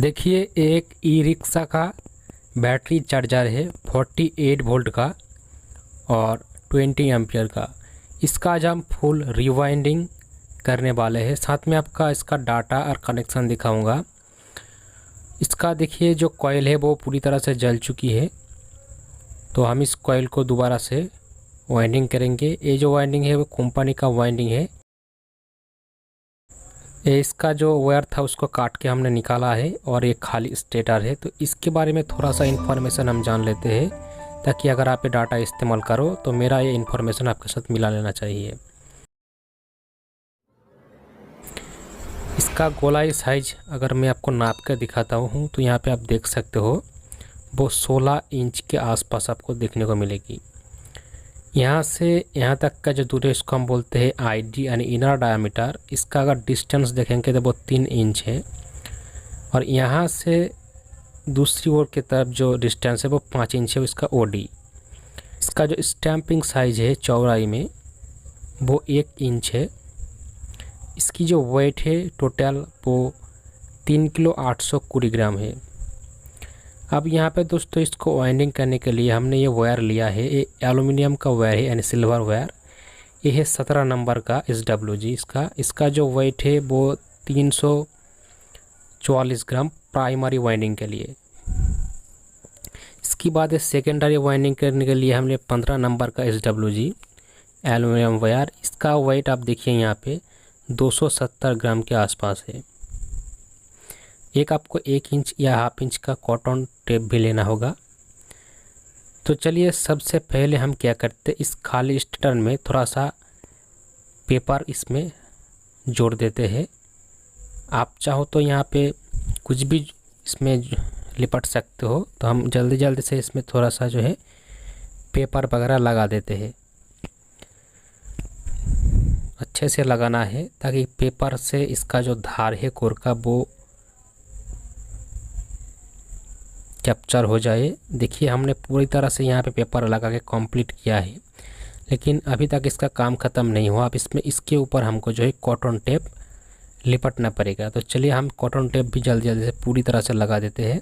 देखिए एक e rickshaw का बैटरी चार्जर है 48 वोल्ट का और 20 एम्पियर का। इसका आज हम फुल रिवाइंडिंग करने वाले हैं, साथ में आपका इसका डाटा और कनेक्शन दिखाऊंगा। इसका देखिए जो कॉइल है वो पूरी तरह से जल चुकी है, तो हम इस कॉइल को दोबारा से वाइंडिंग करेंगे। ये जो वाइंडिंग है वो कंपनी का वाइंडिंग है। ये इसका जो वायर था उसको काट के हमने निकाला है और ये खाली स्टेटर है। तो इसके बारे में थोड़ा सा इन्फॉर्मेशन हम जान लेते हैं, ताकि अगर आप ये डाटा इस्तेमाल करो तो मेरा ये इन्फॉर्मेशन आपके साथ मिला लेना चाहिए। इसका गोलाई साइज अगर मैं आपको नाप कर दिखाता हूँ तो यहाँ पे आप देख सकते हो वो 16 इंच के आसपास आपको देखने को मिलेगी। यहाँ से यहाँ तक का जो दूरी है इसको हम बोलते हैं आईडी यानी इनर डायमीटर। इसका अगर डिस्टेंस देखेंगे तो वो 3 इंच है, और यहाँ से दूसरी ओर की तरफ जो डिस्टेंस है वो 5 इंच है, इसका ओडी। इसका जो स्टैंपिंग साइज है चौड़ाई में वो 1 इंच है। इसकी जो वेट है टोटल वो 3 किलो 820 ग्राम है। अब यहाँ पे दोस्तों इसको वाइंडिंग करने के लिए हमने ये वायर लिया है, ये एल्युमिनियम का वायर है यानी सिल्वर वायर। ये है 17 नंबर का SWG। इसका जो वेट है वो 344 ग्राम प्राइमरी वाइंडिंग के लिए। इसके बाद सेकेंडरी वाइंडिंग करने के लिए हमने 15 नंबर का SWG एल्युमिनियम वायर। इसका वेट आप देखिए यहाँ पे 270 ग्राम के आसपास है। एक आपको 1 इंच या हाफ इंच का कॉटन टेप भी लेना होगा। तो चलिए सबसे पहले हम क्या करते हैं, इस खाली स्टेटर में थोड़ा सा पेपर इसमें जोड़ देते हैं। आप चाहो तो यहाँ पे कुछ भी इसमें लिपट सकते हो, तो हम जल्दी जल्दी से इसमें थोड़ा सा जो है पेपर वगैरह लगा देते हैं। अच्छे से लगाना है ताकि पेपर से इसका जो धार है कोर का वो कैप्चर हो जाए। देखिए हमने पूरी तरह से यहाँ पे पेपर लगा के कंप्लीट किया है, लेकिन अभी तक इसका काम ख़त्म नहीं हुआ। अब इसमें इसके ऊपर हमको जो है कॉटन टेप लिपटना पड़ेगा। तो चलिए हम कॉटन टेप भी जल्दी जल्दी से पूरी तरह से लगा देते हैं।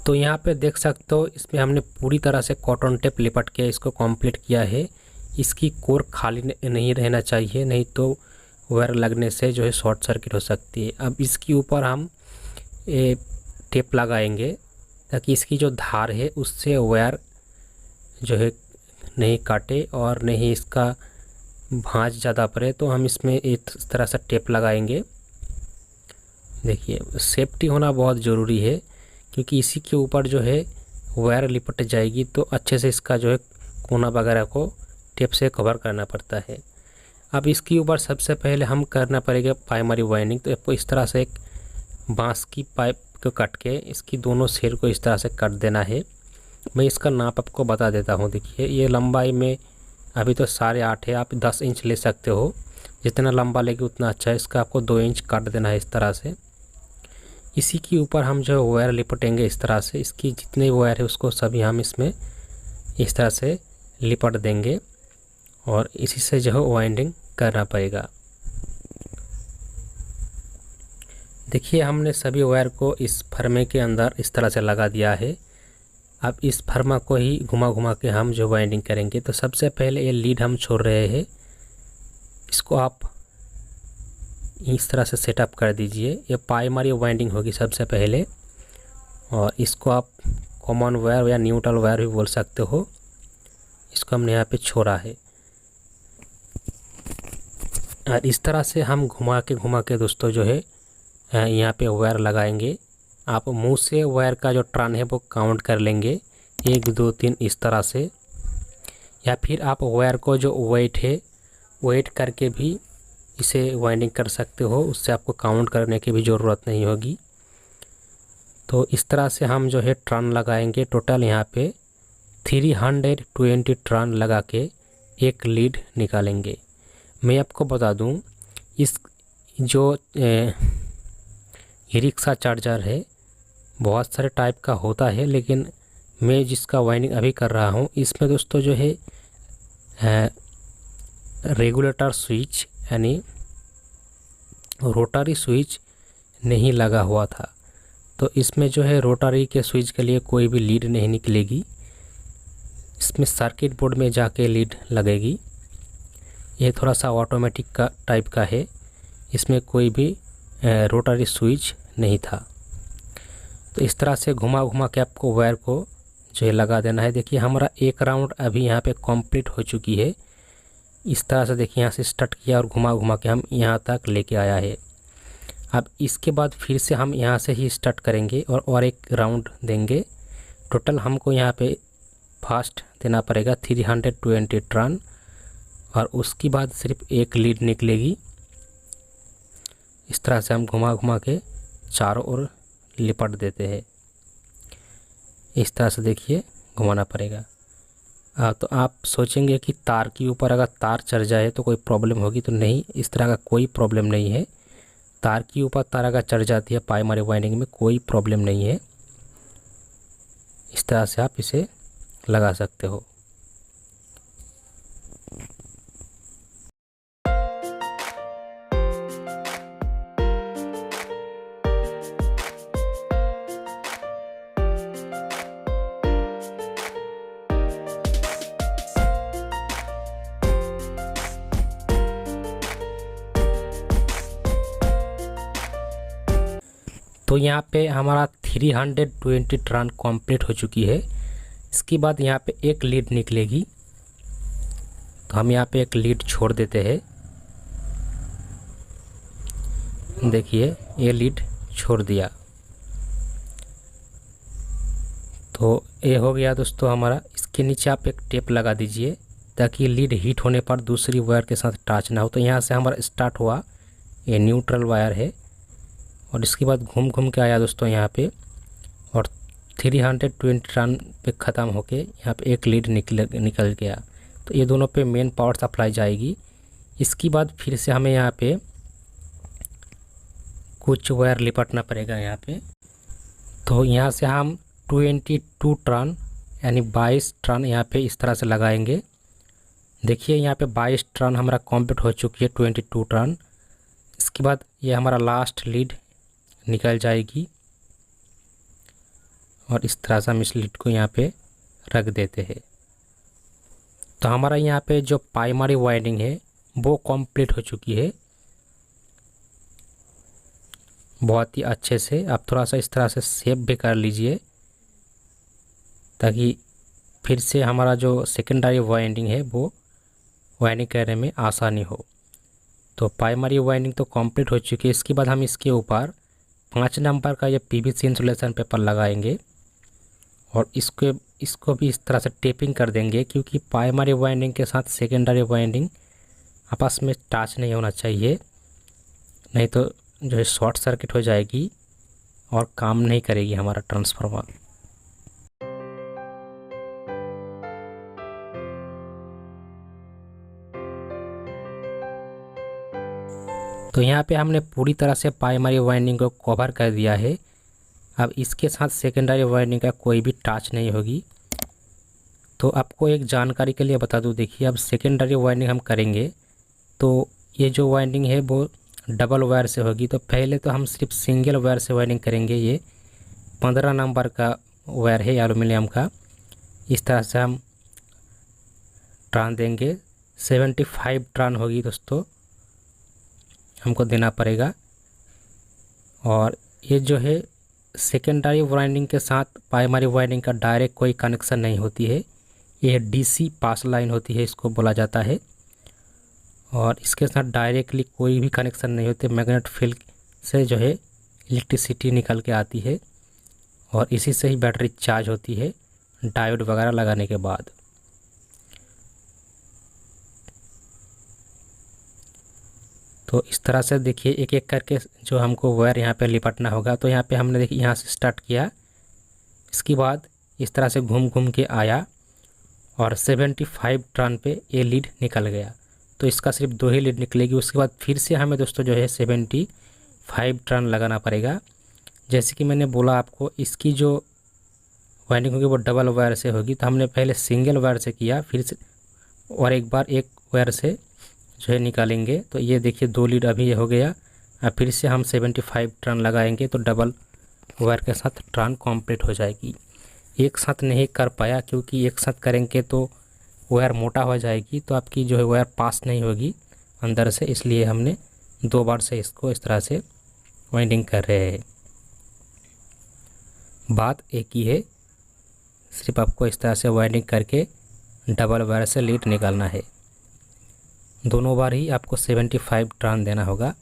तो यहाँ पे देख सकते हो इसमें हमने पूरी तरह से कॉटन टेप लिपट के इसको कंप्लीट किया है। इसकी कोर खाली नहीं रहना चाहिए, नहीं तो वायर लगने से जो है शॉर्ट सर्किट हो सकती है। अब इसके ऊपर हम टेप लगाएंगे ताकि इसकी जो धार है उससे वायर जो है नहीं काटे और नहीं इसका भांज ज़्यादा पड़े। तो हम इसमें इस तरह से टेप लगाएंगे। देखिए सेफ्टी होना बहुत ज़रूरी है, क्योंकि इसी के ऊपर जो है वायर लिपट जाएगी तो अच्छे से इसका जो है कोना वगैरह को टेप से कवर करना पड़ता है। अब इसके ऊपर सबसे पहले हम करना पड़ेगा प्राइमरी वाइंडिंग। तो आपको इस तरह से एक बांस की पाइप को कट के इसकी दोनों सिर को इस तरह से काट देना है। मैं इसका नाप आपको बता देता हूँ। देखिए ये लंबाई में अभी तो 8.5 है, आप 10 इंच ले सकते हो। जितना लंबा लेगी उतना अच्छा है। इसका आपको 2 इंच काट देना है इस तरह से। इसी के ऊपर हम जो वायर लिपटेंगे इस तरह से। इसकी जितने वायर है उसको सभी हम इसमें इस तरह से लिपट देंगे और इसी से जो है वाइंडिंग करना पड़ेगा। देखिए हमने सभी वायर को इस फर्मे के अंदर इस तरह से लगा दिया है। अब इस फर्मा को ही घुमा घुमा के हम जो वाइंडिंग करेंगे। तो सबसे पहले ये लीड हम छोड़ रहे हैं, इसको आप इस तरह से सेटअप कर दीजिए। ये प्राइमरी वाइंडिंग होगी सबसे पहले, और इसको आप कॉमन वायर या न्यूट्रल वायर भी बोल सकते हो। इसको हमने यहाँ पे छोड़ा है और इस तरह से हम घुमा के दोस्तों जो है यहाँ पे वायर लगाएंगे। आप मुंह से वायर का जो टर्न है वो काउंट कर लेंगे 1 2 3 इस तरह से, या फिर आप वायर को जो वेट है वेट करके भी इसे वाइंडिंग कर सकते हो। उससे आपको काउंट करने की भी ज़रूरत नहीं होगी। तो इस तरह से हम जो है टर्न लगाएंगे। टोटल यहाँ पे 320 टर्न लगा के एक लीड निकालेंगे। मैं आपको बता दूं, इस जो ई रिक्शा चार्जर है बहुत सारे टाइप का होता है, लेकिन मैं जिसका वाइंडिंग अभी कर रहा हूँ इसमें दोस्तों जो है रेगुलेटर स्विच यानी रोटरी स्विच नहीं लगा हुआ था। तो इसमें जो है रोटरी के स्विच के लिए कोई भी लीड नहीं निकलेगी, इसमें सर्किट बोर्ड में जाके लीड लगेगी। ये थोड़ा सा ऑटोमेटिक का टाइप का है, इसमें कोई भी रोटरी स्विच नहीं था। तो इस तरह से घुमा घुमा के आपको वायर को जो है लगा देना है। देखिए हमारा एक राउंड अभी यहाँ पे कंप्लीट हो चुकी है। इस तरह से देखिए यहाँ से स्टार्ट किया और घुमा घुमा के हम यहाँ तक लेके आया है। अब इसके बाद फिर से हम यहाँ से ही स्टार्ट करेंगे और एक राउंड देंगे। टोटल हमको यहाँ पे फास्ट देना पड़ेगा 320 टर्न, और उसके बाद सिर्फ एक लीड निकलेगी। इस तरह से हम घुमा घुमा के चारों ओर लिपट देते हैं। इस तरह से देखिए घुमाना पड़ेगा। तो आप सोचेंगे कि तार के ऊपर अगर तार चढ़ जाए तो कोई प्रॉब्लम होगी, तो नहीं, इस तरह का कोई प्रॉब्लम नहीं है। तार के ऊपर तार अगर चढ़ जाती है प्राइमरी वाइंडिंग में कोई प्रॉब्लम नहीं है। इस तरह से आप इसे लगा सकते हो। तो यहाँ पे हमारा 320 टर्न कंप्लीट हो चुकी है। इसके बाद यहाँ पे एक लीड निकलेगी, तो हम यहाँ पे एक लीड छोड़ देते हैं। देखिए ये लीड छोड़ दिया। तो ये हो गया दोस्तों हमारा। इसके नीचे आप एक टेप लगा दीजिए ताकि लीड हीट होने पर दूसरी वायर के साथ टच ना हो। तो यहाँ से हमारा स्टार्ट हुआ, ये न्यूट्रल वायर है, और इसके बाद घूम घूम के आया दोस्तों यहाँ पे, और 320 टर्न पे ख़त्म होके यहाँ पे एक लीड निकल गया। तो ये दोनों पे मेन पावर सप्लाई जाएगी। इसके बाद फिर से हमें यहाँ पे कुछ वायर लिपटना पड़ेगा यहाँ पे। तो यहाँ से हम 22 टर्न यानी 22 टर्न यहाँ पे इस तरह से लगाएंगे। देखिए यहाँ पे 22 टर्न हमारा कंप्लीट हो चुकी है, 22 टर्न। इसके बाद ये हमारा लास्ट लीड निकल जाएगी, और इस तरह से हम इस लीड को यहाँ पे रख देते हैं। तो हमारा यहाँ पे जो प्राइमरी वाइंडिंग है वो कंप्लीट हो चुकी है बहुत ही अच्छे से। आप थोड़ा सा इस तरह से सेव भी कर लीजिए ताकि फिर से हमारा जो सेकेंडरी वाइंडिंग है वो वाइंडिंग करने में आसानी हो। तो प्राइमरी वाइंडिंग तो कंप्लीट हो चुकी है। इसके बाद हम इसके ऊपर 5 नंबर का ये पीवीसी इंसुलेशन पेपर लगाएंगे, और इसको भी इस तरह से टेपिंग कर देंगे, क्योंकि प्राइमरी वाइंडिंग के साथ सेकेंडरी वाइंडिंग आपस में टच नहीं होना चाहिए, नहीं तो जो है शॉर्ट सर्किट हो जाएगी और काम नहीं करेगी हमारा ट्रांसफार्मर। तो यहाँ पे हमने पूरी तरह से प्राइमरी वाइंडिंग को कवर कर दिया है। अब इसके साथ सेकेंडरी वाइंडिंग का कोई भी टच नहीं होगी। तो आपको एक जानकारी के लिए बता दूं, देखिए अब सेकेंडरी वाइंडिंग हम करेंगे तो ये जो वाइंडिंग है वो डबल वायर से होगी। तो पहले तो हम सिर्फ सिंगल वायर से वाइंडिंग करेंगे। ये 15 नंबर का वायर है एल्युमिनियम का। इस तरह से हम टर्न देंगे, 75 टर्न होगी दोस्तों हमको देना पड़ेगा। और ये जो है सेकेंडरी वाइंडिंग के साथ प्राइमरी वाइंडिंग का डायरेक्ट कोई कनेक्शन नहीं होती है, ये डीसी पास लाइन होती है, इसको बोला जाता है। और इसके साथ डायरेक्टली कोई भी कनेक्शन नहीं होते, मैग्नेट फील्ड से जो है इलेक्ट्रिसिटी निकल के आती है, और इसी से ही बैटरी चार्ज होती है डायोड वगैरह लगाने के बाद। तो इस तरह से देखिए एक एक करके जो हमको वायर यहाँ पे लिपटना होगा। तो यहाँ पे हमने देखिए यहाँ से स्टार्ट किया, इसके बाद इस तरह से घूम घूम के आया और 75 टर्न पे ये लीड निकल गया। तो इसका सिर्फ 2 ही लीड निकलेगी। उसके बाद फिर से हमें दोस्तों जो है 75 टर्न लगाना पड़ेगा। जैसे कि मैंने बोला आपको, इसकी जो वायरिंग होगी वो डबल वायर से होगी, तो हमने पहले सिंगल वायर से किया, फिर से और एक बार एक वायर से जो है निकालेंगे। तो ये देखिए 2 लीड अभी ये हो गया। अब फिर से हम 75 टर्न लगाएंगे तो डबल वायर के साथ टर्न कंप्लीट हो जाएगी। एक साथ नहीं कर पाया क्योंकि एक साथ करेंगे तो वायर मोटा हो जाएगी, तो आपकी जो है वायर पास नहीं होगी अंदर से, इसलिए हमने 2 बार से इसको इस तरह से वाइंडिंग कर रहे हैं। बात एक ही है, सिर्फ आपको इस तरह से वाइंडिंग करके डबल वायर से लीड निकालना है। दोनों बार ही आपको 75 टर्न देना होगा।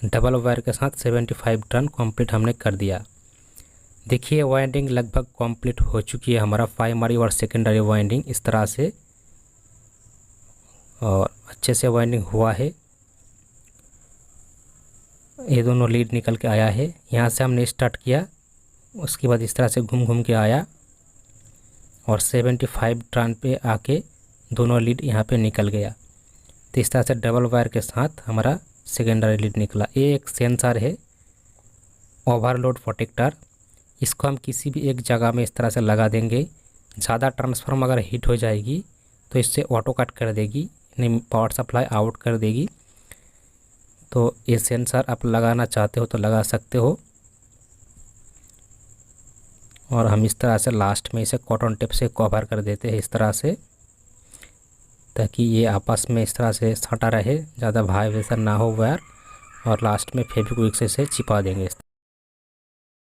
डबल वायर के साथ 75 टर्न कंप्लीट हमने कर दिया। देखिए वाइंडिंग लगभग कंप्लीट हो चुकी है हमारा प्राइमरी और सेकेंडरी वाइंडिंग इस तरह से, और अच्छे से वाइंडिंग हुआ है। ये दोनों लीड निकल के आया है। यहाँ से हमने स्टार्ट किया, उसके बाद इस तरह से घूम घूम के आया और 75 टर्न पे आके दोनों लीड यहाँ पे निकल गया। तो इस तरह से डबल वायर के साथ हमारा सेकेंडरी लीड निकला। ये एक सेंसर है ओवरलोड प्रोटेक्टर, इसको हम किसी भी एक जगह में इस तरह से लगा देंगे। ज़्यादा ट्रांसफार्मर अगर हीट हो जाएगी तो इससे ऑटो कट कर देगी, यानी पावर सप्लाई आउट कर देगी। तो ये सेंसर आप लगाना चाहते हो तो लगा सकते हो। और हम इस तरह से लास्ट में इसे कॉटन टेप से कवर कर देते हैं इस तरह से, ताकि ये आपस में इस तरह से सटा रहे, ज़्यादा वाइब्रेशन ना हो वायर। और लास्ट में फेविक्विक से इसे चिपा देंगे।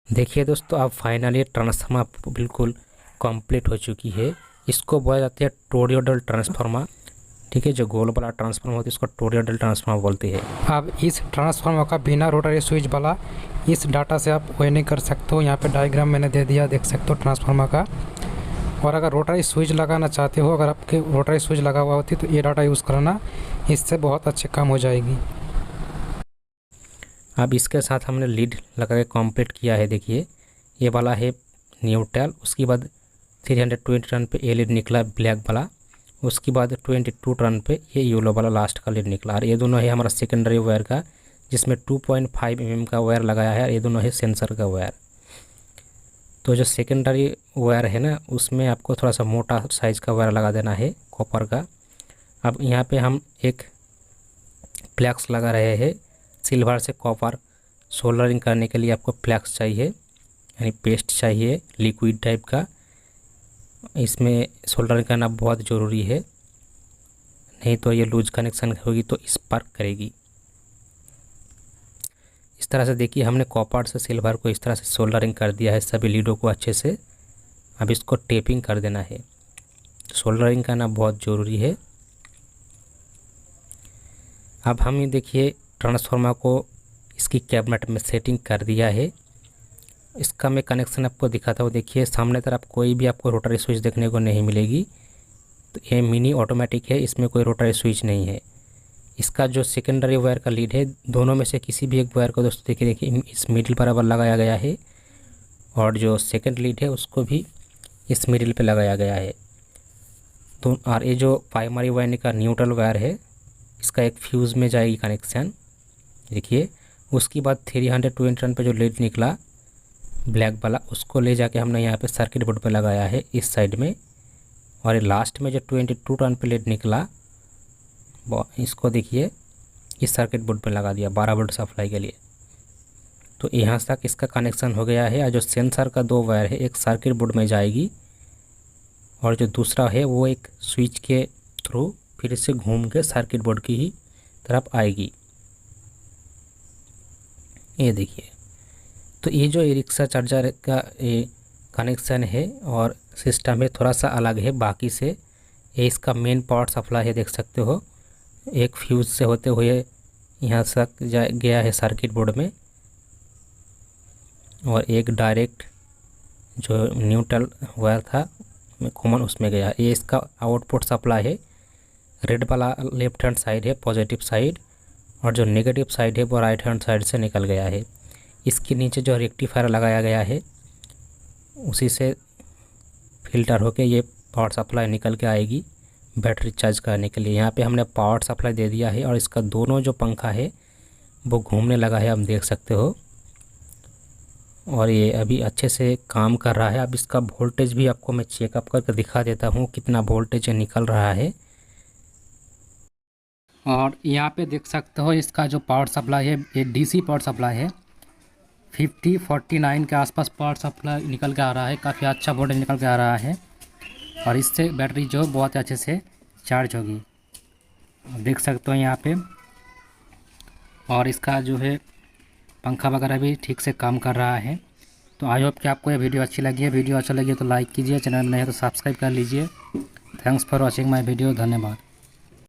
देखिए दोस्तों, अब फाइनली ट्रांसफार्मर बिल्कुल कंप्लीट हो चुकी है। इसको बोला जाता है टोरॉइडल ट्रांसफार्मर, ठीक है। जो गोल वाला ट्रांसफार्मर होता है इसको टोरॉइडल ट्रांसफार्मर बोलते हैं। अब इस ट्रांसफार्मर का बिना रोटरी स्विच वाला इस डाटा से आप वायरिंग कर सकते हो। यहाँ पे डायग्राम मैंने दे दिया, देख सकते हो ट्रांसफार्मर का। और अगर रोटरी स्विच लगाना चाहते हो, अगर आपके रोटरी स्विच लगा हुआ होती तो ये डाटा यूज़ करना, इससे बहुत अच्छे काम हो जाएगी। अब इसके साथ हमने लीड लगा के कंप्लीट किया है। देखिए ये वाला है न्यूट्रल, उसके बाद 320 टर्न पे ये लीड निकला ब्लैक वाला, उसके बाद 22 टर्न पे ये येलो वाला लास्ट का लीड निकला। और ये दोनों है हमारा सेकेंडरी वायर का, जिसमें 2.5 mm का वायर लगाया है। और ये दोनों है सेंसर का वायर। तो जो सेकेंडरी वायर है ना, उसमें आपको थोड़ा सा मोटा साइज़ का वायर लगा देना है कॉपर का। अब यहाँ पे हम एक फ्लैक्स लगा रहे हैं सिल्वर से कॉपर सोल्डरिंग करने के लिए। आपको फ्लैक्स चाहिए, यानी पेस्ट चाहिए लिक्विड टाइप का। इसमें सोल्डरिंग करना बहुत ज़रूरी है, नहीं तो ये लूज कनेक्शन होगी तो स्पार्क करेगी। इस तरह से देखिए हमने कॉपर से सिल्वर को इस तरह से सोल्डरिंग कर दिया है सभी लीडों को अच्छे से। अब इसको टेपिंग कर देना है। सोल्डरिंग करना बहुत ज़रूरी है। अब हम ये देखिए ट्रांसफार्मर को इसकी कैबिनेट में सेटिंग कर दिया है। इसका मैं कनेक्शन आपको दिखाता हूँ। देखिए सामने तरफ कोई भी आपको रोटरी स्विच देखने को नहीं मिलेगी। तो ये मिनी ऑटोमेटिक है, इसमें कोई रोटरी स्विच नहीं है। इसका जो सेकेंडरी वायर का लीड है, दोनों में से किसी भी एक वायर को दोस्तों देखिए इस मिडिल बराबर लगाया गया है, और जो सेकेंड लीड है उसको भी इस मिडिल पे लगाया गया है। तो और ये जो प्राइमरी वायर का न्यूट्रल वायर है, इसका एक फ्यूज़ में जाएगी कनेक्शन। देखिए उसके बाद 320 टर्न पे जो लीड निकला ब्लैक वाला, उसको ले जाके हमने यहाँ पे सर्किट बोर्ड पे लगाया है इस साइड में। और लास्ट में जो 22 टर्न पे लीड निकला, इसको देखिए इस सर्किट बोर्ड पे लगा दिया 12 वोल्ट सप्लाई के लिए। तो यहाँ तक इसका कनेक्शन हो गया है। और जो सेंसर का 2 वायर है, एक सर्किट बोर्ड में जाएगी और जो दूसरा है वो एक स्विच के थ्रू फिर से घूम के सर्किट बोर्ड की ही तरफ आएगी। ये देखिए, तो ये जो रिक्शा चार्जर का ये कनेक्शन है और सिस्टम है, थोड़ा सा अलग है बाकी से। ये इसका मेन पावर सप्लाई है, देख सकते हो। एक फ्यूज़ से होते हुए यहाँ तक गया है सर्किट बोर्ड में, और एक डायरेक्ट जो न्यूट्रल वायर था कॉमन उसमें गया। ये इसका आउटपुट सप्लाई है। रेड वाला लेफ्ट हैंड साइड है पॉजिटिव साइड, और जो नेगेटिव साइड है वो राइट हैंड साइड से निकल गया है। इसके नीचे जो रेक्टिफायर लगाया गया है, उसी से फिल्टर होके ये पावर सप्लाई निकल के आएगी बैटरी चार्ज करने के लिए। यहाँ पे हमने पावर सप्लाई दे दिया है, और इसका दोनों जो पंखा है वो घूमने लगा है, आप देख सकते हो। और ये अभी अच्छे से काम कर रहा है। अब इसका वोल्टेज भी आपको मैं चेकअप करके दिखा देता हूँ कितना वोल्टेज निकल रहा है। और यहाँ पे देख सकते हो इसका जो पावर सप्लाई है ये डीसी पावर सप्लाई है। 5049 के आसपास पावर सप्लाई निकल के आ रहा है, काफ़ी अच्छा वोल्टेज निकल के आ रहा है। और इससे बैटरी जो बहुत अच्छे से चार्ज होगी, देख सकते हो यहाँ पे। और इसका जो है पंखा वगैरह भी ठीक से काम कर रहा है। तो आई होप कि आपको ये वीडियो अच्छी लगी है। वीडियो अच्छा लगी तो लाइक कीजिए, चैनल में नए है तो सब्सक्राइब कर लीजिए। Thanks for watching my video. धन्यवाद।